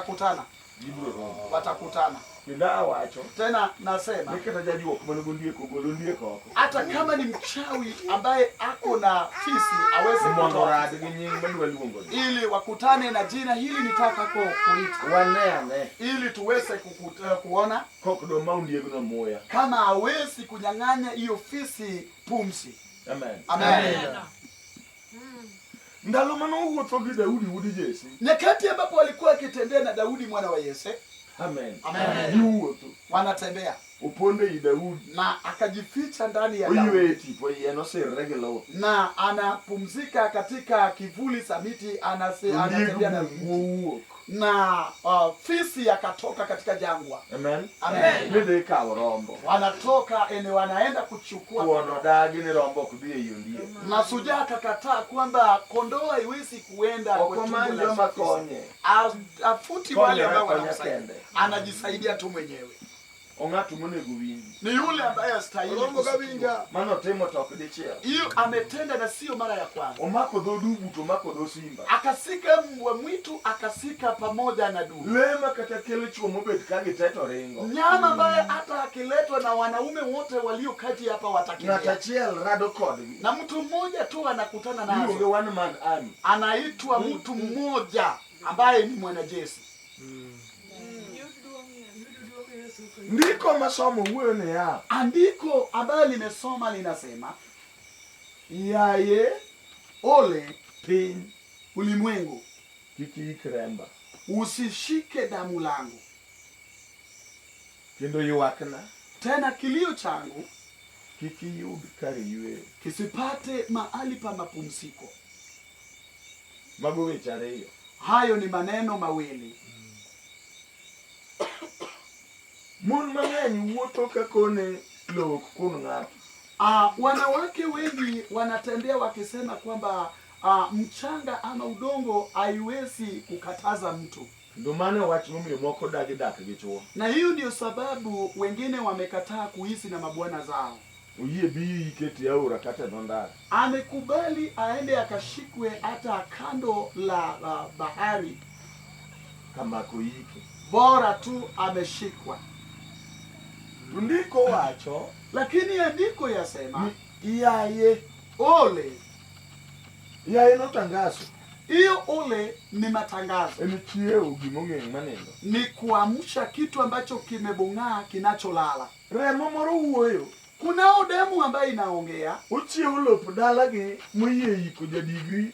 watakutana. Watakutana. Tena nasema hata kama ni mchawi ambaye ako na fisi aweze kutoa ili wakutane na jina hili nitakako kuita ili tuweze kuona kama hawezi kunyang'anya hiyo fisi pumzi. Amen. Amen. Ndalo mano wuotho gi Daudi wuod Jesse. Nyakati ambapo walikuwa akitembea na Daudi mwana wa Yese. Amen. Amen. Wuotho. Wanatembea. Uponde i Daudi na akajificha ndani ya Daudi. Na anapumzika katika kivuli cha miti, anatembea na fisi akatoka katika jangwa. Amen. Amen. Nende ka rombo. Wanatoka wanaenda kuchukua. Na Shujaa akakataa kwamba kondoo haiwezi kuenda kwa tumbo la fisi. Afuti wale ambao wanamsaidia. Anajisaidia tu mwenyewe. Ni yule ambaye astahili kusikia. Mano temo tokdichia. Hiyo ametenda na sio mara ya kwanza. Omako dhodubu to mako do simba. Akasika mbwa mwitu, akasika pamoja na dubu. Lema kata kele chuo mobet kage teto ringo. Nyama ambaye hata akiletwa na wanaume wote walio kati hapa watakimbia. Natachiel rado kodgi. Na mtu mmoja tu anakutana nazo. Yuge one man army. Anaitwa mtu mmoja ambaye ni mwanajeshi. Ndiko masomo uwene ya. Andiko ambayo limesoma linasema Yaye ole Piny ulimwengu kiki Remba. Usishike damu langu. Kendo yuakna. Tena kilio changu Kiki yud kari yue. kisipate mahali pa mapumziko. Mago wechare hiyo. Hayo ni maneno mawili. Mon mang'eny wuotho kakone lowo kuno ng'ato. Wanawake wengi wanatembea wakisema kwamba mchanga ama udongo haiwezi kukataza mtu. Ndio maana watu mume moko dak gichuo. Na hiyo ndio sababu wengine wamekataa kuishi na mabwana zao. Uye bi iketi aura kata ndondara. Amekubali aende akashikwe hata kando la bahari Kama kuiki. bora tu ameshikwa. Ndiko wacho. Lakini andiko yasema Yaye ole. Yaye no tangazo. Hiyo ole ni matangazo. Enichie ugimong'eng maneno. Ni kuamsha kitu ambacho kimebong'aa kinacholala. Remo moro wuoyo. Kunao demu ambaye inaongea. Uchie ulopo dalagi muye iko jadigri.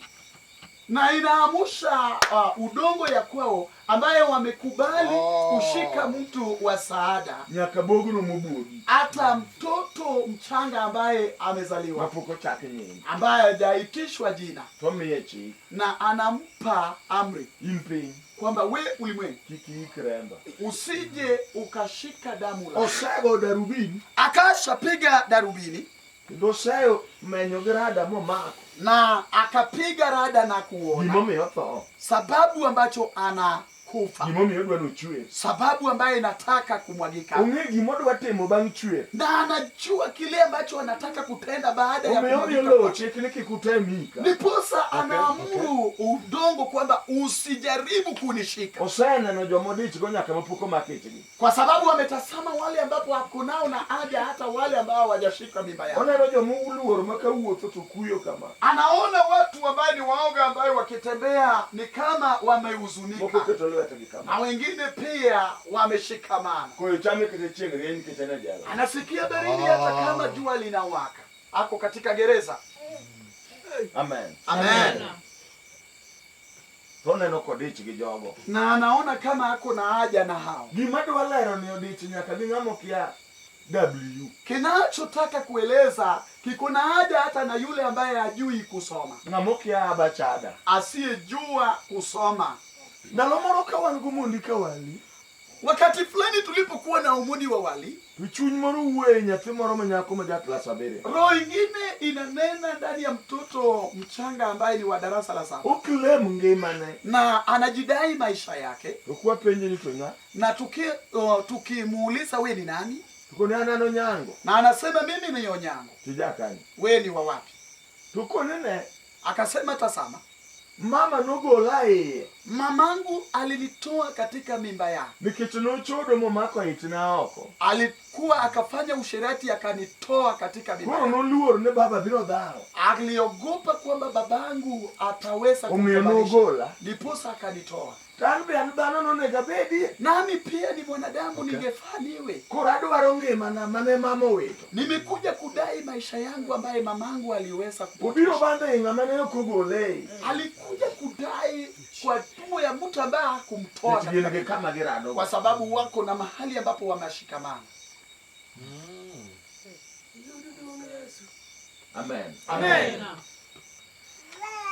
Na inaamusha udongo ya kwao ambaye wamekubali kushika mtu wa saada. Nyakabogu no mubugi. Hata mtoto mchanga ambaye amezaliwa. Mapoko chake nyingi. Ambaye hajaitishwa jina. Tomeyechi. Na anampa amri. Impiny. Kwamba we ulimwengu. Kiki Remba. Usije ukashika damu la. Osago darubini. Akashapiga darubini. Ndo sayo menyo grada mo mako. Na akapiga rada na kuona. Gimome yoto. Sababu ambacho anakufa. Gimome yodwa no chwe. Sababu ambaye inataka kumwagika. Onge gimodo watemo bang chwe. Na anajua kile ambacho anataka kutenda baada ya kumwagika. Omeyo chekile kikutemika. Niposa anaamuru udongo kwamba usijaribu kunishika. Osana no jomodichi gonya kama poko maketi. Kwa sababu wametazama wale ambapo hakunao na haja hata wale ambao hawajashika mimba yao. Ona rojo mugulu makauo tukuyo kama. Anaona watu ambao ni waoga ambao wakitembea ni kama wamehuzunika. Na wengine pia wameshikamana. Kwa hiyo chame kitachenge yeni kitana jala. Anasikia baridi hata kama jua linawaka. Ako katika gereza. Amen. Amen. Tone no kodichi gijogo. Na anaona kama ako na haja na hao. Gimado walero ni odichi nyaka bingamo kia W. Kinachotaka kueleza kiko na haja hata na yule ambaye hajui kusoma. Ngamokia abachada. Asiyejua kusoma. Ndalomoro kawangu mundi kawali. Wakati fulani tulipokuwa na umudi wa wali, tuchuny moro uwe nyathi moro manyako ma class 7. Roho ingine inanena ndani ya mtoto mchanga ambaye ni wa darasa la 7. Ukilem ngimane. Na anajidai maisha yake. Tukua penye ni tonya. Na tukimuuliza we ni nani? Tukonana no nyango. Na anasema mimi ni Onyango. Tijakani. We ni wa wapi? Tukonene. Akasema tasama. mama nogola iye. Mamangu alinitoa katika mimba yake. Nikech nochodo momako itina oko. Alikuwa akafanya usherati akanitoa katika mimba. Koro noluor ne baba biro dhao. Aliogopa kwamba babangu ataweza kumgola. Ndiposa akanitoa. Tanbe anbano no negabedi. Nami pia ni mwanadamu ningefaa niwe. Koro adwaro ngimana mane mama weto. Nimekuja kudai maisha yangu ambaye mamangu aliweza kupoteza. Ubiro banda ingamane okogole. Alikuja kudai kwa tumo ya mtu ambaye hakumtoa kama gerado. Kwa sababu wako na mahali ambapo wameshikamana. Amen. Amen.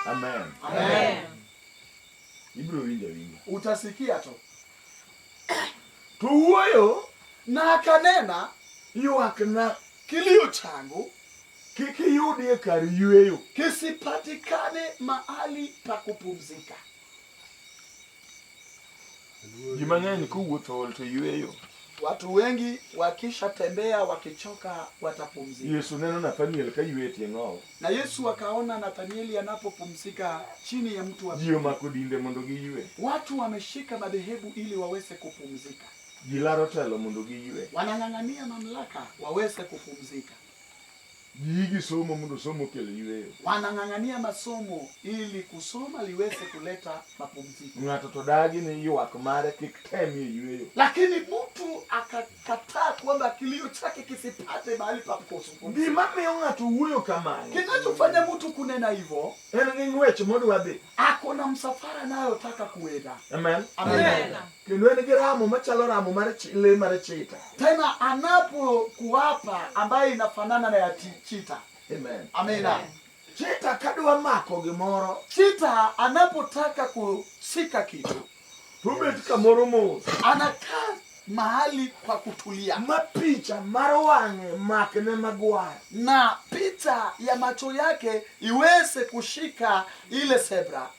Amen. Amen. Ibro winja. Utasikia tu. Tuwoyo na akanena yuak na kilio changu kikiyudie kar yweyo kisipatikane mahali pa kupumzika. Jimang'eny kuwuotho to yweyo. Watu wengi wakisha tembea wakichoka watapumzika. Yesu neno Nathaniel ka ywete ng'owo. Na Yesu akaona Nathanieli anapopumzika chini ya mtu wa Jio makodinde mondo giywe. Watu wameshika madhehebu ili waweze kupumzika. Jilaro telo mondo giywe. Wanang'ang'ania mamlaka waweze kupumzika. Jigi somo mondo somo kelo yweyo. Wanang'ang'ania masomo ili kusoma liweze kuleta mapumziko. Ng'ato to dagi ni ywak mare kik temie yweyo. Lakini mtu akakataa kwamba kilio chake kisipate mahali pa kupumzika. Gima miyo ng'ato wuoyo kamano. Kinachofanya mtu kunena hivyo, en gi ng'wech modwa dhi. Ako na msafara anayotaka kuenda. Amen. Amen. Kendo en gi ramo machalo ramo mar le mar chita. Tena anapokuapa ambaye inafanana na ya chita. Amen. Amen. Chita kadwa mako gimoro. Chita anapotaka kushika kitu, tubet kamoro mos. Anakaa mahali pa kutulia. Mapicha mar wang'e makne magwar. Na picha ya macho yake iweze kushika ile zebra.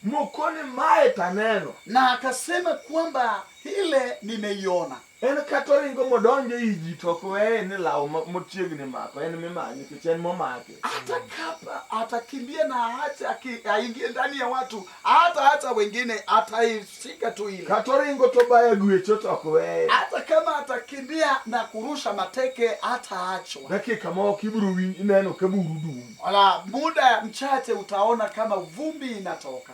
Mokone mae taneno. Na akasema kwamba ile nimeiona. En katoringo modonje iji toko ni lao mochiegni mako. En mimanyi kichen momake. Atakapa, atakimbia na hata aingie ndani ya watu. Hata wengine ataishika tu ile. Katoringo tobaya gwecho toko hata kama atakimbia na kurusha mateke hataachwa. Dakika moko iburu winji neno kaburudu. Wala muda mchache utaona kama vumbi inatoka.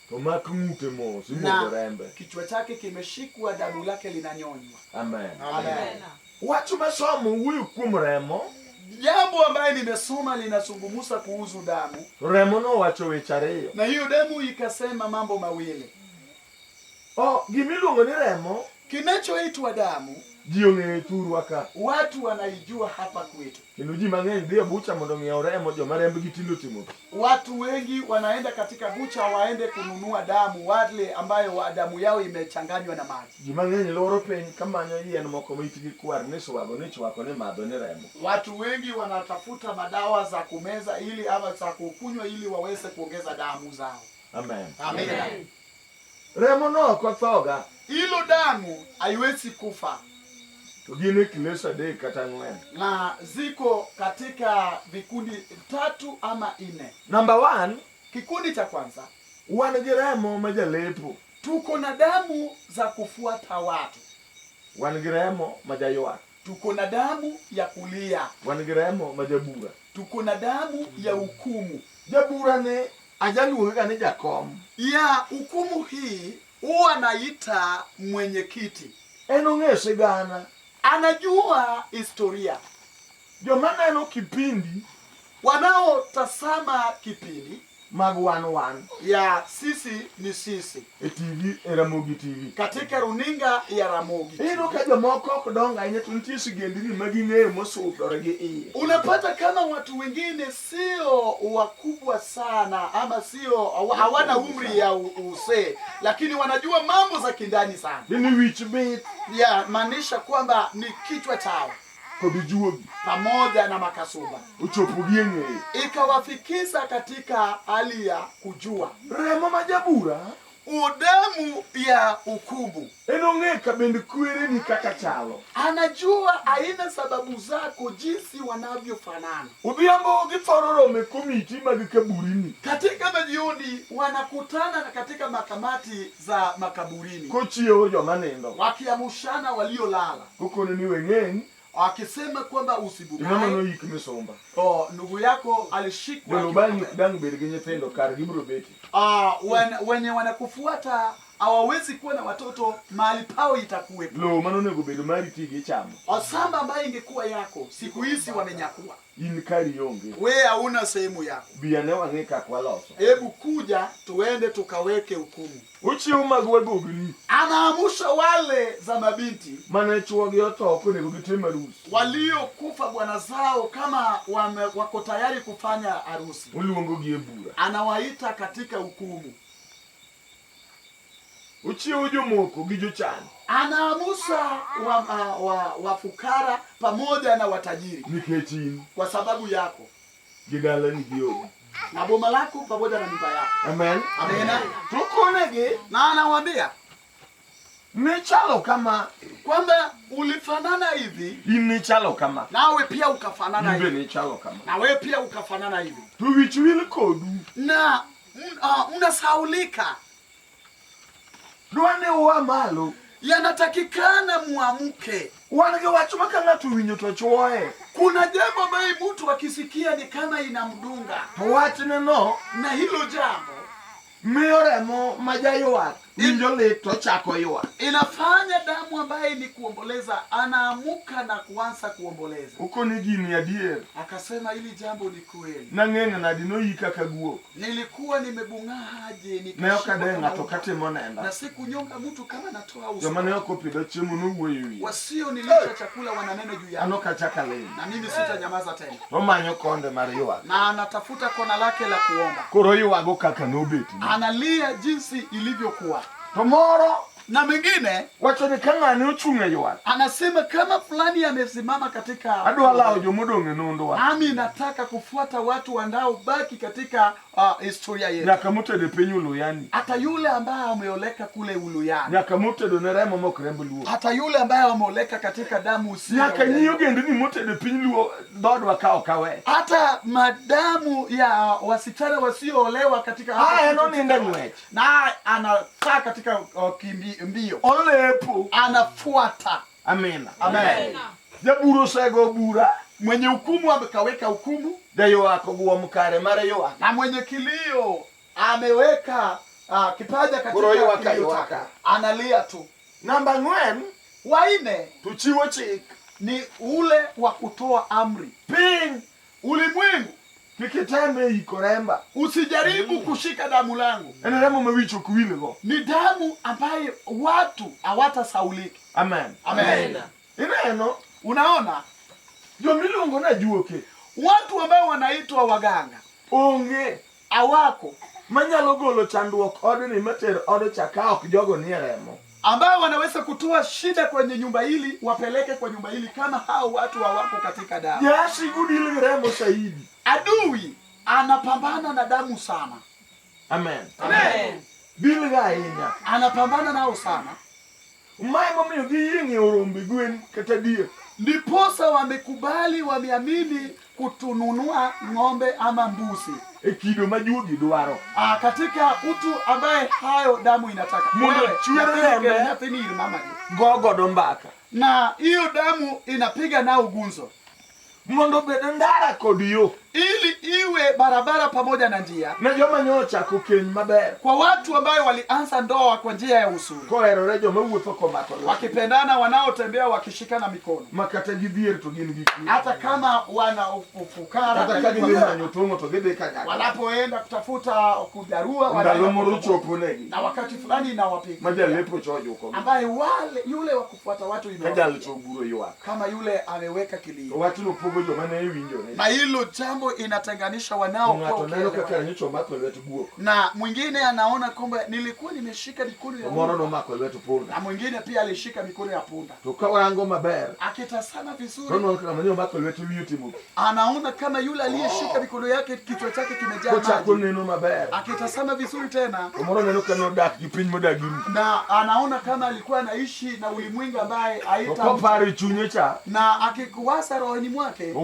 Tomak ng'ute mos Remba. Kichwa chake kimeshikwa, damu lake linanyonywa. Amen. Amen. Watu masomo wuyu kuom remo. Jambo ambaye nimesoma linazungumza kuhusu damu. Remo no wacho weche ariyo. Na hiyo damu ikasema mambo mawili. Gimiluongo ni remo, kinachoitwa damu, jiong'e thurwa ka. Watu wanaijua hapa kwetu. Kendo ji mang'eny dhi e bucha mondo ng'iew remo, joma rembgi tindo timo. Watu wengi wanaenda katika bucha waende kununua damu, wale ambayo damu yao imechanganywa na maji. Ji mang'eny loro piny kamanyo yien moko mitgi kwar ni swago ni chwako ni madho ni remo. Watu wengi wanatafuta madawa za kumeza ili ama za kukunywa ili waweze kuongeza damu zao. Amen. Amen. Amen. Remo no kothoga. Hilo damu haiwezi kufa. Tugine kilesa de kata 4. Na ziko katika vikundi 3 ama 4. Number 1, kikundi cha kwanza, wan gi remo majalepo. Tuko na damu za kufuata watu. Wan gi remo majaywak. Tuko na damu ya kulia. Wan gi remo majabura. Tuko na damu ya hukumu. Jabura ne ajaluonga ni jakom. Ya hukumu hii huwa naita mwenyekiti. Ong'e sigana. Anajua historia. Joma neno kipindi, wanaotazama kipindi mag wan ya sisi ni sisi e TV, e Ramogi TV, katika runinga ya Ramogi. Ino ka jomoko ok donga ahinya to nitie sigendni maging'eyo mosudore gi iye. Unapata kama watu wengine sio wakubwa sana ama sio hawana umri ya usee, lakini wanajua mambo za kindani sana. Ni wich bit ya maanisha kwamba ni kichwa chao kobijuogi pamoja na makasuba uchopugie ng'eyo ikawafikisha katika hali ya kujua. Remo majabura Damu ya hukumu. Enongeka bende kwere ni kaka chalo. Anajua aina sababu zako jinsi wanavyofanana. Ubiambo gifororo mekomiti magikaburini. Katika majioni wanakutana na katika makamati za makaburini. Kochio jomanendo. Wakiamushana waliolala. Huko ni wengeni. Akisema kwamba usibugae. Mama no yikimesomba. Ndugu yako alishikwa. Nobani dangu bergenye tendo karibro beti. Wenye wanakufuata hawawezi kuwa na watoto, mahali pao itakuwepo. Lo manone gobedo mari tige chamo. Osamba ambaye ingekuwa yako siku hizi wamenyakua. Inkari yonge. Wewe hauna sehemu yako. Biane wangeka kwa loso. Hebu kuja tuende tukaweke hukumu. Uchi umagwe gogni. Anaamusha wale za mabinti. Mana chuoge otoko ne gogitema rusi. Waliokufa bwana zao kama wako tayari kufanya harusi. Uluongo giebura. Anawaita katika hukumu. Uchi ujo moko gijo chani. Anaamusha wafukara pamoja na watajiri. Nikechini. Kwa sababu yako. Gidala ni giogi. Na boma lako pamoja na nyumba yako. Amen. Amen. Tukonege. Na anawaambia Mechalo kama kwamba ulifanana hivi, imechalo kama nawe pia ukafanana hivi. Ibe nechalo kama Nawe pia ukafanana hivi. Tuwichwile kodu. Na mnasaulika. Duane uwa malo. Yanatakikana muamke. Wanage wachuma kanga tuwinyo tochoe. Kuna jambo ambaye mtu akisikia ni kama inamdunga. Wachine no. Na hilo jambo Mioremo majayo watu. Winjo leto chako yuwa. Inafanya damu ambaye ni kuomboleza. Anaamuka na kuanza kuomboleza. Uko ni gini ya dier. Akasema hili jambo ni kweli. Na ngenge na dino yika kaguo. Nilikuwa nimebungaje na yokadenga tokate monenda. Na siku nyonga mtu kama natoa uso. Jamani yako pida chemu nuwe yui. Wasio nilisha chakula wananena juu yako. Anoka chakale. Na mimi sitanyamaza tena. Romanyo konde mariwa. Na anatafuta kona lake la kuomba. Koro yu wago kaka nobeti. Analia jinsi ilivyokuwa. Tomoro. Na mengine wacho ni kanga ni uchunga yuwa. Anasema kama fulani amesimama katika adu alao jomudonge nondo wa. Nami nataka kufuata watu wandao baki katika historia yetu. Nyakamute de penyu Uluyani. Hata yule ambaye ameoleka kule Uluyani. Nyakamute do neremo mokrembe luo. Hata yule ambaye ameoleka katika damu usio. Nyakanyiyo gende ni mote de penyu luo dodo wakao kawe. Hata madamu ya wasichana wasioolewa katika eno ni ndangwe. Na anakaa katika mbio. Olepo. Anafuata. Amen. Amen. Jaburo sego bura. Mwenye hukumu amekaweka hukumu. Dayo wako guwa mkare mare yoa. Na mwenye kilio ameweka kipaja katika kilio. Analia tu. Namba 4 waine tuchiwo chik ni ule wa kutoa amri. Piny ulimwengu kikitembe iko Remba. Usijaribu kushika damu langu. Ene remo mawicho kuwile go. Ni damu ambayo watu hawatasaulika. Amen. Amen. Ineno unaona jo milungu na juoke. Watu ambao wanaitwa waganga onge awako manyalo golo chandruok ode ni meter ode chakao kijogo ni remo. Ambao wanaweza kutoa shida kwenye nyumba hili wapeleke kwa nyumba hili kama hao watu hawako katika damu. Yashi gudili remo saidi. Adui anapambana na damu sana. Amen. Amen. Bilga ina anapambana nao sana. Mama mimi giyingi urumbi gwen katadia. Ndiposa wamekubali wameamini kutununua ng'ombe ama mbuzi. Ekido majugi duaro. Katika utu ambaye hayo damu inataka. Mungu chwere mama. Gogo dombaka. Na hiyo damu inapiga nao gunzo. Mondo bedandara kodiyo. Ili iwe barabara pamoja na njia. Na joma nyocha kukeny maber. Kwa watu ambao walianza ndoa kwa njia ya usuri. Kwa erorejo mawuotho komako. Wakipendana wanaotembea wakishikana mikono. Makata gidhier to gin giki. Hata kama wana ufukara. Hata kama gidhier nyotongo to gede kanyaka. Wanapoenda kutafuta kujarua wanaenda choponegi. Na wakati fulani inawapiga. Maja lepo chojo uko. Ambaye wale yule wa kufuata watu imeweka. Kaja alichoburo yoa. Kama yule ameweka kilio. Watu no pogo jo mane winjo ne. Na hilo jambo jambo inatenganisha wanao kwa na mwingine anaona kwamba nilikuwa nimeshika mikono ya punda, na mwingine pia alishika mikono ya punda. Akitazama vizuri anaona kama yule aliyeshika mikono yake kichwa chake kimejaa maji. Akitazama vizuri tena na anaona kama alikuwa anaishi na ulimwengu ambaye haita na akikuwasa rohoni mwake.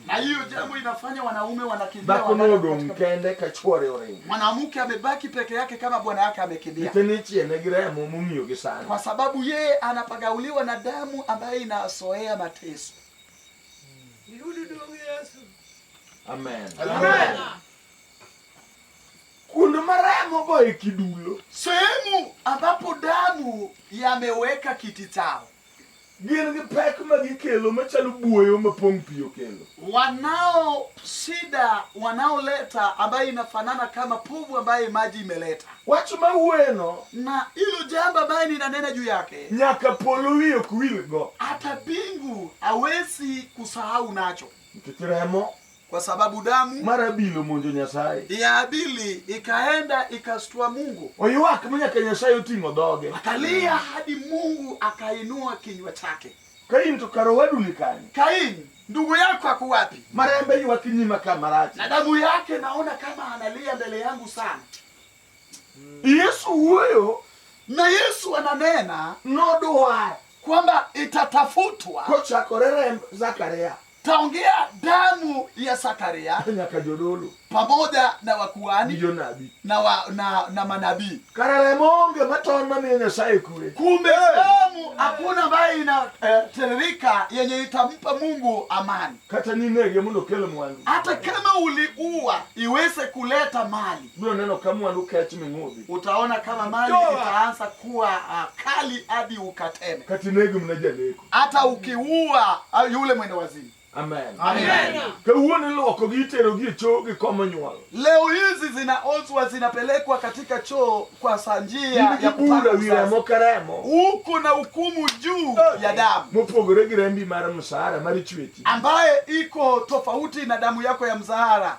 Na hiyo jambo inafanya wanaume wanakimbia mwanamke amebaki peke yake kama bwana yake amekimbia, kwa sababu yeye anapagauliwa na damu ambaye inasoea mateso. Amen. Amen. Kuna maramo boy kidulo, sehemu ambapo damu yameweka kiti chao. Wanao shida wanaoleta ambaye inafanana kama povu ambaye maji imeleta. Na hilo jambo ambaye ninanena juu yake, hata bingu hawezi kusahau nacho. Kwa sababu damu marabilo monjo nyasaye ya Abili ikaenda ikastua Mungu. Oyuak mnyaka nyasaye utingo doge. Akalia hadi Mungu akainua kinywa chake. Kain to karowadu likani. Kain, ndugu yako ako wapi? Marembe yuak nyima kamarati. Na damu yake naona kama analia mbele yangu sana. Yesu huyo, na Yesu ananena nodoa kwamba itatafutwa kocha korere Zakaria. Taongea damu ya Zakaria pamoja na wakuhani na manabii. Kumbe damu hakuna ambaye inatiririka yenye itampa Mungu amani. Hata kama uliua iweze kuleta mali, utaona kama mali itaanza kuwa kali hadi ukateme. Hata ukiua yule mwenda wazimu. Amen. Amen. Leo hizi zinaozwa zinapelekwa katika choo kwa sanjia ya kupaka huko na hukumu juu ya damu ambaye iko tofauti na damu yako ya mzahara.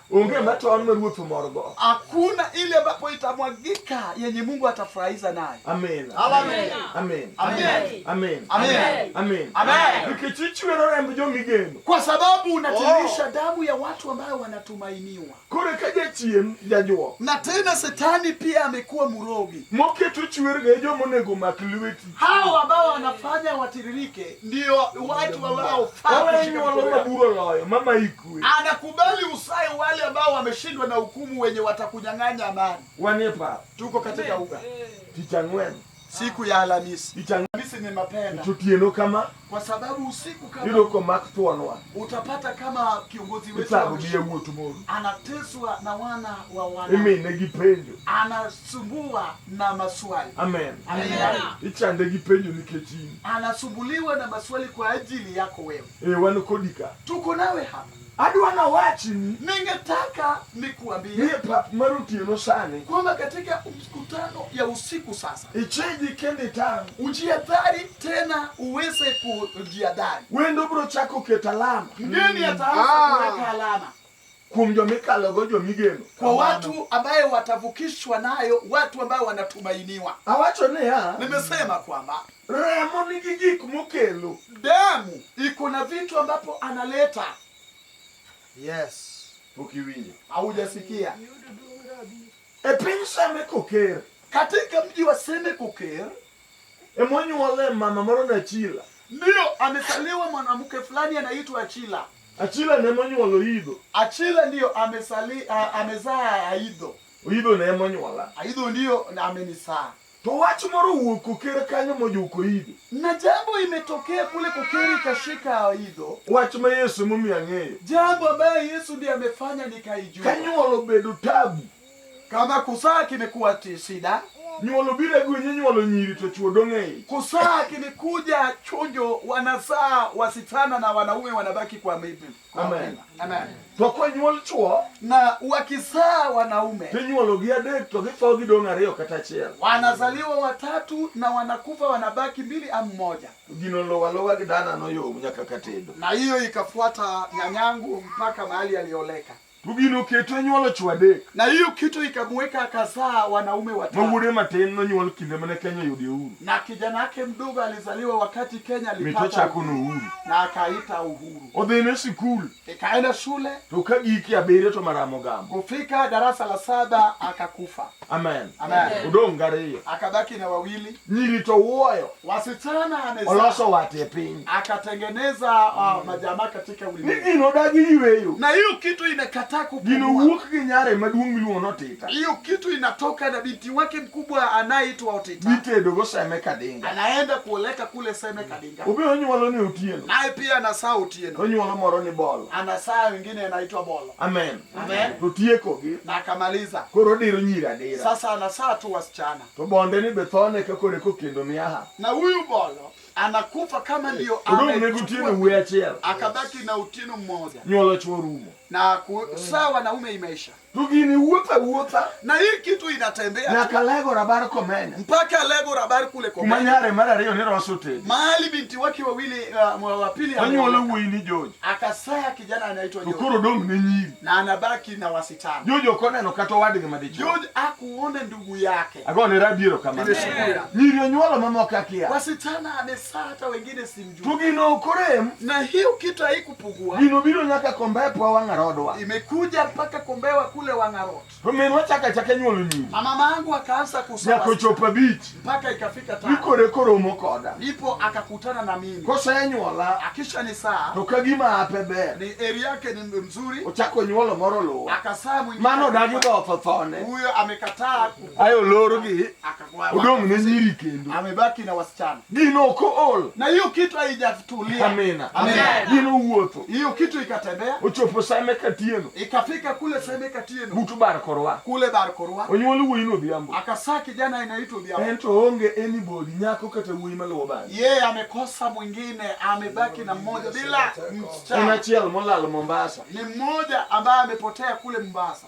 Hakuna ile ambapo itamwagika yenye Mungu atafurahiza naye. Amen. Amen. Amen. Amen. Amen. Amen. Amen. Amen. Kwa sababu unatirisha damu ya watu ambao wanatumainiwa. Na tena Shetani pia amekuwa murogi. Hao ambao wanafanya watiririke ndio watu ambao anakubali usai wale ambao wameshindwa na hukumu wenye watakunyang'anya amani. Tuko katika uga siku ya Alhamisi. Alhamisi ni mapenda. Kwa sababu usiku kama utapata kama kiongozi wetu anateswa na wana wa wana. Anasumbua na maswali. Amen. Anasumbuliwa na maswali kwa ajili yako wewe. Tuko nawe hapa. Ningetaka nikuambie kwamba katika mkutano ya usiku sasa, ujiadhari tena uweze kujiadhari. Mgeni ataanza kuweka alama kwa watu ambaye watavukishwa nayo, watu ambao wanatumainiwa. Nimesema kwamba damu iko na vitu ambapo analeta. Yes. Ukiwinyo. Haujasikia. Katika mji wa Semekoker, mama morona Achila. Ndio amesaliwa mwanamke fulani anaitwa Achila. Achila ne monyuolo Ido. Achila ndio amezaa Aido. Ido ne monyuola. Aido ndio amenizaa. To watu moro wuko kere kanyo mojuko Ido. Na jambo imetokea kule Kokeri kashika Aido. Watu ma Yesu mumi ang'eyo. Jambo ambaye Yesu ndiye amefanya nikaijua. Kanyo bedo tabu. Kama kusaa kimekuwa shida, nyuolo bire gwenye nyuolo nyiri to chuo dong'ei. Kusaa kimekuja chonjo, wanasaa wasichana na wanaume wanabaki kwa mimi. Amen. Amen. To kwa nyuol chuo na wakisaa wanaume to nyuolo gi adek to githo gidong' ariyo kata achiel. Wanazaliwa watatu na wanakufa wanabaki mbili au mmoja. Gino lowa gi dana no yo nyaka katedo. Na hiyo ikafuata nyanyangu mpaka mahali alioleka. Tugino keto nyuolo chuo adek. Na hiyo kitu ikamweka akazaa wanaume watatu. Mawuode matin no nyuol kinde mane Kenya yudi uhuru. Na kijana yake mdogo alizaliwa wakati Kenya alipata mitochako no uhuru. Na akaita uhuru. Odhine sikul. Ikaenda shule. To ka giki abiriyo to maramo gambo. Kufika darasa la 7 akakufa. Amen. Amen. Udong' gariyo. Akabaki na wawili. Nyiri to wuoyo. Wasichana amezaa. Oloso wate e piny. Akatengeneza majamaa katika ulimwengu. Gino dagi yweyo. Na hiyo kitu inakataa kupumua. Gino wuok gi nyare maduong' miluongo Otita. Hiyo kitu inatoka na binti wake mkubwa anaitwa Otita. Bitedo go Seme Kadinga. Anaenda kuoleka kule Seme Kadinga. Obe onyuolo ni Otieno. Naye pia anasaa Otieno. Onyuolo moro ni Bolo. Anasaa wengine anaitwa Bolo. Amen. Amen. Totieko gi. Na akamaliza. Koro diro nyiri adira. Sasa anasaa tu wasichana. To bonde ni bethone ka kore kokendo miaha. Na huyu Bolo anakufa kama ndio amechukua. Akabaki na Otieno mmoja. Nyuolo chuo rumo. Na kusaa wanaume imeisha. Tugini wuotha. Na hii kitu inatembea. Na kalego rabar komene. Mpaka lego rabar kule komene. Kumanyare mara riyo ni rosote. Mahali binti wake wawili wa pili anyuolo wuoyi ni George. Akasaa kijana anaitwa George. Koro dong' ne nyiri. Na anabaki na wasichana. George okoneno kata wadgi madicho. George akuona ndugu yake. Agone rabiro kama. Nyiri onyuolo mamoko akia. Wasichana amesaa hata wengine simjui. Tugino korem. Na hiyo kitu haikupungua. Gino biro nyaka kombepo Wang'arodwa. Imekuja mpaka kombewa kule Wang'arod. Rumenwa chaka nyuolo nyiri. Mama yangu akaanza kusoma. Nyako chopa beach. Mpaka ikafika 5. Nikore koromo koda. Ndipo akakutana na mimi. Kosa nyuola. Akisha ni saa. To kagima apebe. Ni area yake ni mzuri. Ochako nyuolo moro lo. Akasaa mwingine. Mano dagi do thone. Huyo amekataa. Ayo loro gi. Akakuwa. Udong' ne nyiri kendo. Amebaki na wasichana. Gino ko ol. Na hiyo kitu haijatulia. Amina. Amen. Gino wuotho. Hiyo kitu ikatembea. Ochopo Seme Katieno. Ikafika kule Seme Katieno. Butu bar korwa. Kule bar korwa. Onyuolo wuoyi no Odhiambo. Akasaa kijana inaitwa Odhiambo. Ento onge anybody nyako kata wuoyi maluwo bang'e. Yeye amekosa mwingine, amebaki na mmoja bila msichana. Unachiel molalo Mombasa. Ni mmoja ambaye amepotea kule Mombasa.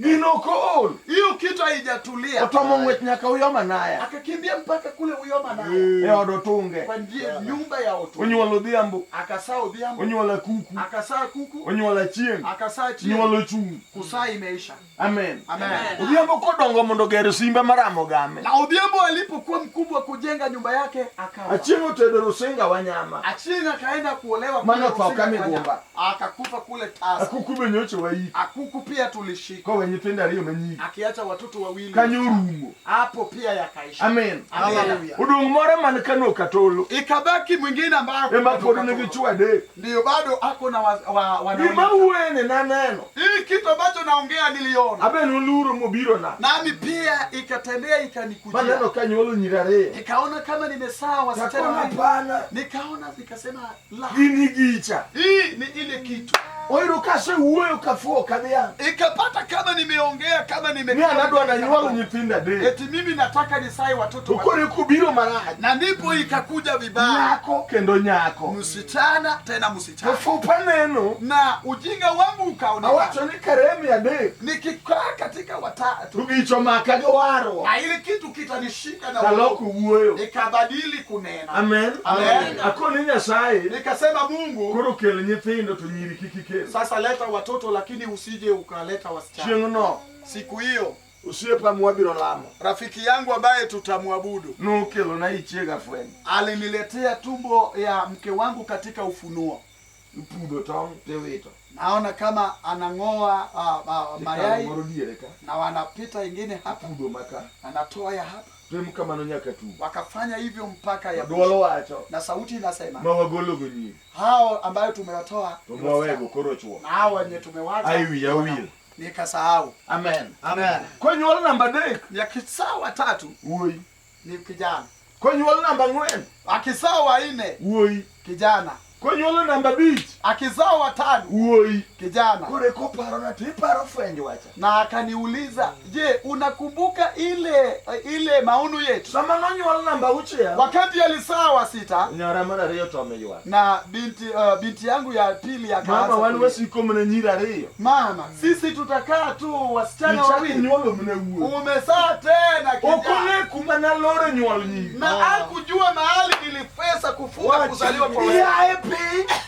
Gino ko ol. Hiyo kitu haijatulia. Otomo ng'wech nyaka Uyoma Naya. Akakimbia mpaka kule Uyoma Naya. E od Otunge. Kwa nyumba ya Otunge. Onyuolo Odhiambo. Akasaa Odhiambo. Onyuolo kuku. Akasaa kuku. Onyuolo Chieng'. Akasaa Chieng'. Nyuolo chung. Kusaa imeisha. Amen. Amen. Odhiambo kodongo mondo ger simbe maramo game. Na Odhiambo alipokuwa mkubwa kujenga nyumba yake akawa. Achieng' otedo Rusinga Wanyama. Achieng' akaenda kuolewa kule Mana tho kamigumba. Akakufa kule Tasa. Akuku benyoche waiki. Akuku pia tulishika. Kwa nyithindo ariyo manyiri. Akiacha watoto wawili. Kanyo rumo. Hapo pia yakaisha. Amen. Hallelujah. Udong' moro man kano katolo. Ikabaki mwingine ambaye ema pod nigi chwo adek. Ndio bado ako na wanaume. Gima uwene na neno. Hii kitu ambacho naongea niliona. Aben uluro mobiro na. Nami pia ikatembea ikanikujia. Maneno kanyolo nyiri ariyo. Nikaona kama nimesaa wasichana hapana. Nikaona nikasema la. Gini gicha. Hii ni ile kitu. Oiro kase uweyo kafuo kadhiang'. Ikapata kama nimeongea kama Ni anadwa na nyuolo nyithindo adek. Eti mimi nataka nisai watoto ukore kubiro marach. Na ndipo ikakuja vibaya. Nyako kendo nyako. Msichana tena msichana. Fupa neno. Na ujinga wangu ukaonekana. Awacho ni karemi adek. Nikikaa katika watatu. Tugicho maka jowaro. Na ile kitu kitanishika na kaloku uweyo. Ikabadili kunena. Amen. Amen. Akoni Nyasaye. Nikasema Mungu. Koro kele nyithindo to nyiri kikike. Sasa leta watoto lakini usije ukaleta wasichana. Chieng' no. Siku hiyo. Usiepa mwabiro lamo. Rafiki yangu ambaye tutamwabudu. No kelo na ichiega fwen. Aliniletea tumbo ya mke wangu katika ufunuo. Mpudo tong tewito. Naona kama anangoa mayai. Na wanapita ingine hapa. Mpudo maka. Anatoa ya hapa. Temuka mano nyaka tu. Wakafanya hivyo mpaka ya Dwalo wacho. Na sauti inasema. Mawagolo gonyi. Hao ambayo tumewatoa. Tumwawego koro chuo. Na hao wenye tumewacha. Aiwi ya will. Nikasahau. Amen. Amen. Kwa nyuolo namba dek. Ya kisaa watatu. Uoi. Ni kijana. Kwa nyuolo namba ng'wen. Akisaa wa 4. Uoi. Kijana. Konyolo namba bich. Akizaa watano. Uoi. Kijana. Kure koparo na tiparo fwenjo wacha. Na akaniuliza, je, unakumbuka ile maunu yetu? Sama nonyolo namba uche. Wakati alizaa wa 6. Nyara mara riyo tomejwa. Na binti yangu ya pili akaanza. Mama wanu wasiko mna nyira riyo. Mama, sisi tutakaa tu wasichana wawili. Nyolo mna uo. Umezaa tena kijana. Okole kumana lore nyolo nyingi. Na hakujua mahali nilifesa kufunga kuzaliwa kwa wewe.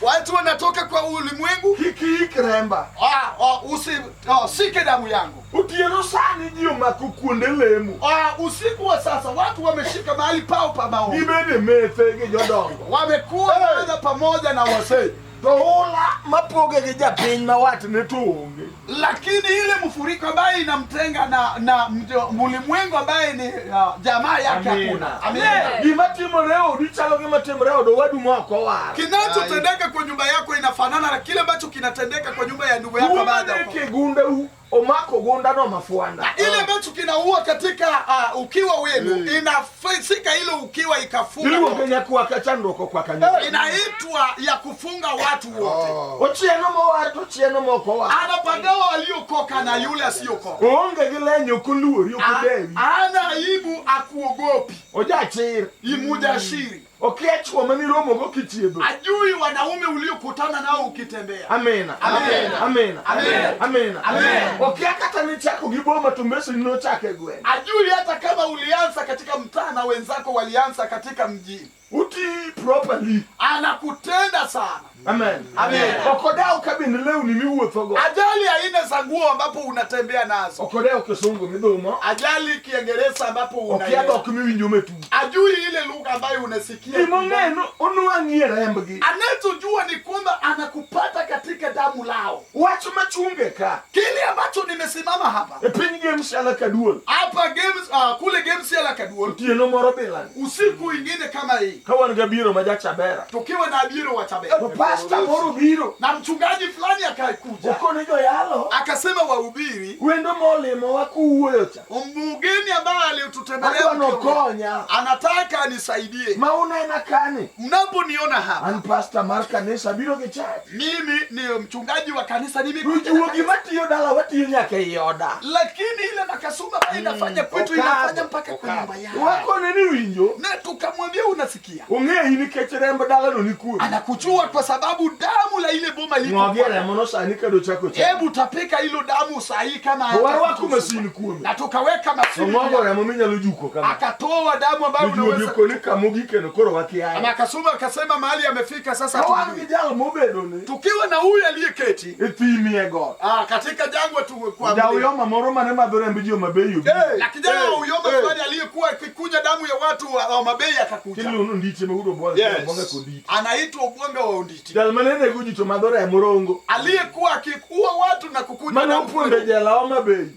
Watu wanatoka kwa ulimwengu. Kiki Remba. Usike damu yangu. Utieno sani jiyo makukunde lemu. Usiku wa sasa watu wameshika mahali pao pa maombi. Ibede mefege jodongo. Wamekuwa nana pamoja na wasei. Tohola mapoge geja Piny na watu netuonge. Lakini ile mfuriko ambaye inamtenga na ulimwengu ambaye ni jamaa yake hakuna. Amina. Gimatimo leo dichalo gimatimo leo do wadu mwako wa. Kinachotendeka kwa nyumba yako inafanana na kile ambacho kinatendeka kwa nyumba ya ndugu yako baada ya kigunda omako gunda no mafuanda. Ile ambacho kinaua katika ukiwa wenu inafisika ile ukiwa ikafunga. Ndio Kenya kwa kachandoko kwa kanyama. Inaitwa ya kufunga watu wote. Ochieno mo watu ochieno mo ko wa. Anapagawa waliokoka na yule asiyokoka. Onge gilenyo kuluori okudewi. Ana aibu akuogopi. Ojachir imujashiri. Okiachwa mani romo go kichiedo. Ajui wanaume uliokutana nao ukitembea. Amena. Amena. Amena. Amena. Amena. Amena. Okiakata ni chako giboma tumbesi no chake gwe. Ajui hata kama ulianza katika mtaa na wenzako walianza katika mjini. Uti properly. Anakutenda sana. Amen. Amen. Okodao kabini leo ni miwuothogo. Ajali aina za nguo ambapo unatembea nazo. Okodao kisungu midhomo. Ajali Kiingereza ambapo unaelewa. Okiado kumiwinjo metu. Ajui ile lugha ambayo unasikia. Imongeno onu angiera Rembagi. Anachojua ni kwamba anakupata katika damu lao. Wacho machunge ka. Kile ambacho nimesimama hapa. Piny games ala kaduol. Hapa games kule games ala kaduol. Tieno moro bilan. Usiku ingine kama hii. Kawan gabiro majacha bera. Tukiwa na abiro wa Chabera. Pastor moro biro. Na mchungaji fulani akakuja. Ukone jo yalo. Akasema wahubiri. Wendo molemo wakuuyocha. Mgeni ambaye alitutembelea mkonya. Anataka anisaidie. Mauna inakani. Mnaponiona hapa. An pastor Marka nesa biro ke church. Mimi ni mchungaji wa kanisa nimekuja. Ujuogi matiyo dala watiyo nyake yoda. Lakini ile makasuma inafanya kwetu inafanya mpaka kwa nyumba yao. Wako nini winjo? Na tukamwambia unasikia. Unge hini kechiremba dala no nikue. Anakujua kwa sababu damu la ile boma liko. Mwagera mono sanika do chako chako. Hebu tapika hilo damu sahi kama hata. Wako masini kuome. Na tukaweka masini. Mwagera mominya lujuko kama. Akatoa damu ambayo unaweza. Lujuko ni kamugi keno koro wakiaya. Ama kasuma akasema mahali amefika sasa tujue. Kijalo mobedo ni. Tukiwa na huyu aliyeketi. Ethimie God. Katika jangwa tu kwa. Ndio uyoma moroma ne mabere mbijio mabeyo. Na kijana wa uyoma fulani aliyekuwa akikunya damu ya watu wa mabei akakuja. Kile ndiche mehudo bwana bonga konditi. Anaitwa ubonga wa unditi. Dalmanene gujito madhara ya murongo. Aliyekuwa akikuwa watu na kukunya damu. Mpunde jela wa mabei.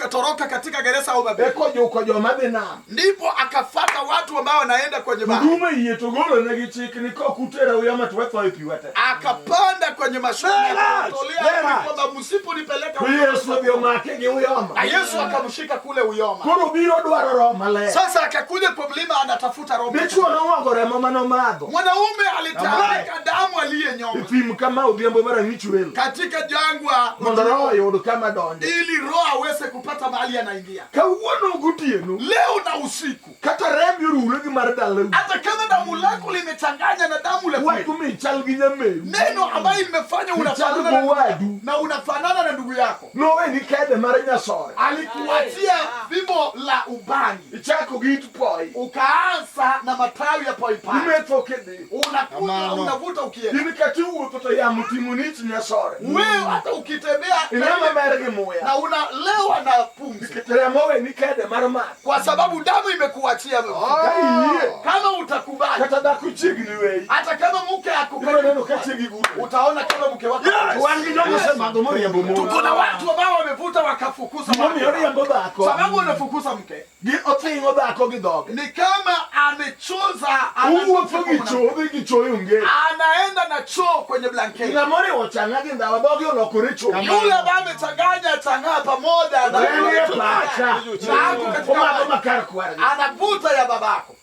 Toroka katika gereza wa mabei. Ukojo mabena. Ndipo akafuata watu ambao wanaenda kwenye bahari. Huduma yetogolo na gichiki niko kutera uyama tuwefa ipiwata. Akapanda kwenye mashua akatolea kwamba msiponipeleka Yesu ndio makege uyoma. Na Yesu akamshika kule uyoma. Koro biro dwaro Roma le. Sasa akakuja kwa mlima anatafuta Roma. Bicho na wangore mama no madho. Mwanaume alitamka damu aliyenyoma. Ifimu kama udhiambo mara nichuelo. Katika jangwa mondoro yodo kama donde. Ili roho aweze kupata mahali anaingia. Kauono gutieno. Leo na usiku. Kata rembi urulegi maradalo. Hata kama damu lako limechanganya na damu la watu michalgi nyame. Neno ambayo limefanya unafanana na ndugu yako. No we ni kede mara nyasore. Alikuachia fimbo la ubangi. Ichako gitu poi. Ukaanza na matawi ya poi poi. Umetokede. Unavuta ukienda. Ini katu utoto ya mutimunichi nyasore. Wewe hata ukitembea inama merege moya. Na unalewa na pumzi. Nikitembea mowe ni kede mara ma. Kwa sababu damu imekuachia wewe. Kama utakubali. Kata da kuchigni wewe. Hata kama mke akupenda utaona kama mke wako. Tuko na watu ambao wamevuta wakafukuza sababu wanafukuza mke. Ni kama amechoza anaenda na choo kwenye blanketi. Yule ambaye amechanganya chang'aa pamoja anavuta ya babako.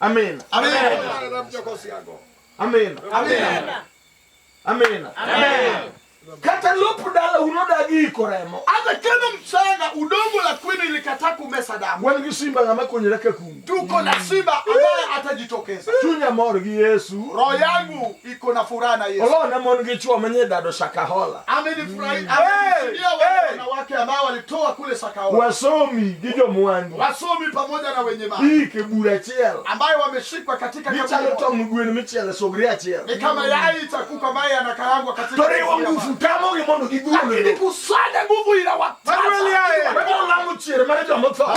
Amen. Amen. Amen. Amen. Amen. Kata lopu dala unodagi koremo. Hata kama mchanga udongo la kwenu ilikataa kumesa damu. Wani simba ngama konyeleka kumu. Tuko na simba ambaye atajitokeza. Chunya moro gi Yesu. Roho yangu iko na furaha na Yesu. Olona mon gi chuo menye dado Shakahola. Amenifurahi. Wanawake ambao walitoa kule Shakahola. Wasomi gijo mwandi. Wasomi pamoja na wenye mali. Hii kebura chiel. Ambayo wameshikwa katika kaburi. Michalo to mgwenu michele sogria chiel. Ni kama Yaye itakuka ambaye anakarangwa katika. Tore wangu futamo ge mono gigulo. Lakini kusada nguvu ila watata. Bado lamu chiel mara jo motho.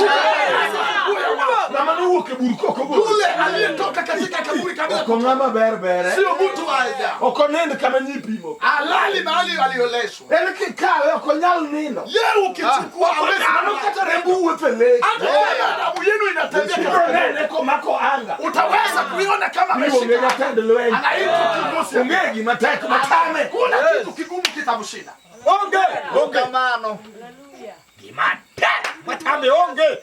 Na manu keburu koko. Kule aliyetoka katika kaburi kabla. Ko ngama berbere. Sio mtu wa ajabu. Oko nende kama nyipimo. Alali mahali alioleshwa. Eliki kawe oko nyal nino. Yeye ukichukua hawezi anokata rembu wepele. Damu yenu inatembea kama nene ko mako anga. Utaweza kuiona kama ameshika. Anaitwa kigusi. Ongegi mateko matame. Kuna kitu kigumu kitamshinda. Onge mano. Haleluya. Kimata. Matame onge.